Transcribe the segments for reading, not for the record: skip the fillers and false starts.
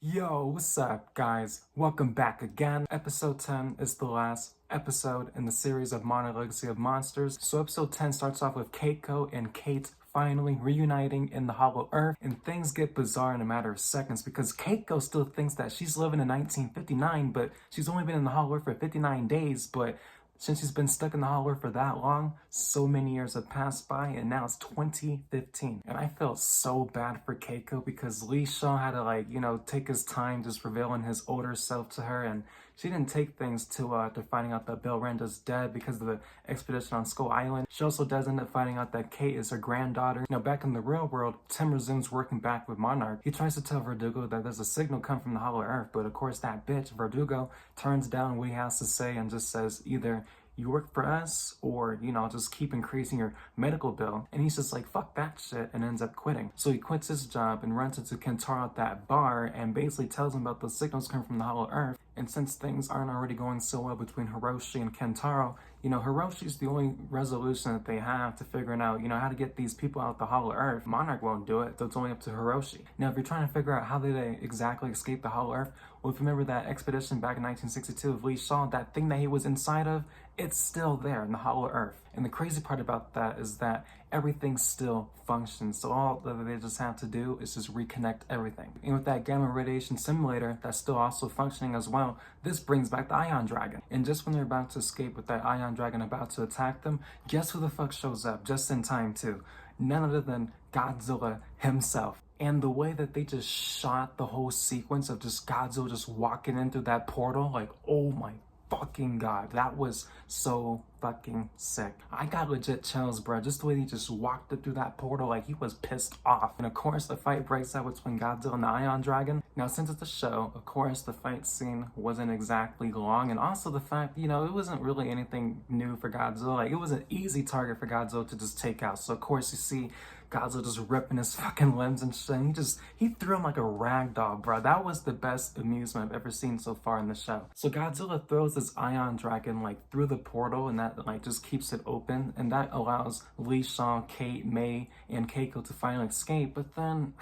Yo, what's up, guys? Welcome back again. Episode 10 is the last episode in the series of Monarch Legacy of Monsters. So episode 10 starts off with Keiko and Kate finally reuniting in the Hollow Earth, and things get bizarre in a matter of seconds because Keiko still thinks that she's living in 1959, but she's only been in the Hollow Earth for 59 days, but since she's been stuck in the Hollow Earth for that long, so many years have passed by, and now it's 2015. And I felt so bad for Keiko because Lee Shaw had to, take his time just revealing his older self to her, and she didn't take things to finding out that Bill Randa's dead because of the expedition on Skull Island. She also does end up finding out that Kate is her granddaughter. Now, back in the real world, Tim resumes working back with Monarch. He tries to tell Verdugo that there's a signal come from the Hollow Earth, but of course that bitch, Verdugo, turns down what he has to say and just says either you work for us or, just keep increasing your medical bill. And he's just like, fuck that shit, and ends up quitting. So he quits his job and runs into Kentaro at that bar and basically tells him about the signals coming from the Hollow Earth. And since things aren't already going so well between Hiroshi and Kentaro, Hiroshi's the only resolution that they have to figuring out, how to get these people out the Hollow Earth. Monarch won't do it, so it's only up to Hiroshi. Now, if you're trying to figure out how they exactly escape the Hollow Earth, well, if you remember that expedition back in 1962 of Lee Shaw, that thing that he was inside of, it's still there in the Hollow Earth. And the crazy part about that is that everything still functions. So all that they just have to do is just reconnect everything. And with that gamma radiation simulator that's still also functioning as well, this brings back the Ion Dragon. And just when they're about to escape with that Ion Dragon about to attack them, guess who the fuck shows up just in time too? None other than Godzilla himself. And the way that they just shot the whole sequence of just Godzilla just walking in through that portal, like, oh my fucking god, that was so fucking sick. I got legit chills, bro. Just the way he just walked it through that portal, like he was pissed off. And of course, the fight breaks out between Godzilla and the Ion Dragon. Now, since it's a show, of course, the fight scene wasn't exactly long, and also the fact, it wasn't really anything new for Godzilla. Like, it was an easy target for Godzilla to just take out. So of course, you see Godzilla just ripping his fucking limbs and shit. And he threw him like a rag doll, bro. That was the best amusement I've ever seen so far in the show. So Godzilla throws this Ion Dragon like through the portal, and that like just keeps it open, and that allows Lee Shaw, Kate, May, and Keiko to finally escape. But then,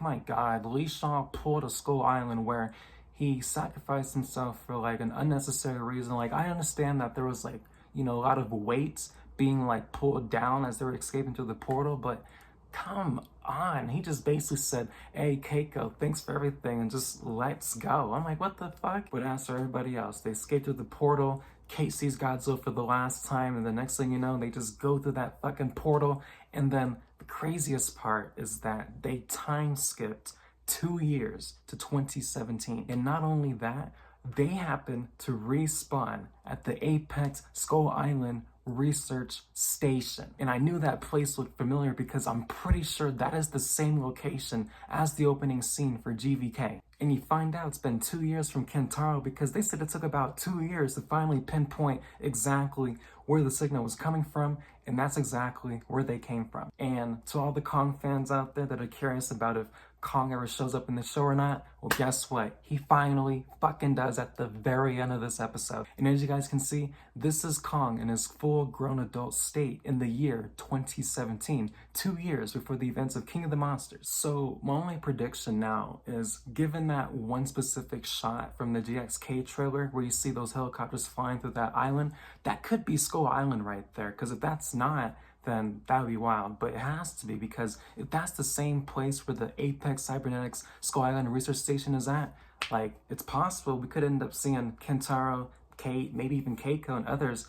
my god, Lee Shaw pulled a Skull Island where he sacrificed himself for like an unnecessary reason. Like, I understand that there was like, a lot of weight being like pulled down as they were escaping through the portal, but come on, he just basically said, hey, Keiko, thanks for everything, and just let's go. I'm like, what the fuck? But as for everybody else, they escape through the portal, Kate sees Godzilla for the last time, and the next thing you know, they just go through that fucking portal, and then the craziest part is that they time skipped 2 years to 2017. And not only that, they happen to respawn at the Apex Skull Island Research Station. And I knew that place looked familiar because I'm pretty sure that is the same location as the opening scene for GVK. And you find out it's been 2 years from Kentaro because they said it took about 2 years to finally pinpoint exactly where the signal was coming from, and that's exactly where they came from. And to all the Kong fans out there that are curious about if Kong ever shows up in the show or not, well, guess what? He finally fucking does at the very end of this episode. And as you guys can see, this is Kong in his full-grown adult state in the year 2017, 2 years before the events of King of the Monsters. So my only prediction now is, given that one specific shot from the GXK trailer where you see those helicopters flying through that island, that could be Skull Island right there, because if that's not, then that would be wild. But it has to be, because if that's the same place where the Apex Cybernetics Skull Island Research Station is at, like, it's possible we could end up seeing Kentaro, Kate, maybe even Keiko and others,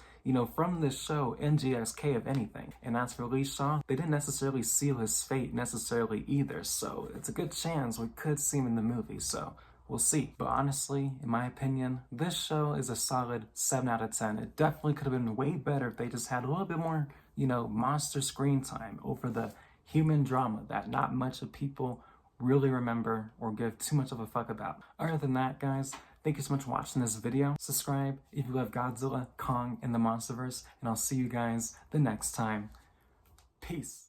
from this show in GXK, if anything. And as for Lee Shaw, they didn't necessarily seal his fate necessarily either, so it's a good chance we could see him in the movie, so we'll see. But honestly, in my opinion, this show is a solid 7 out of 10. It definitely could have been way better if they just had a little bit more, monster screen time over the human drama that not much of people really remember or give too much of a fuck about. Other than that, guys, thank you so much for watching this video. Subscribe if you love Godzilla, Kong, and the Monsterverse, and I'll see you guys the next time. Peace.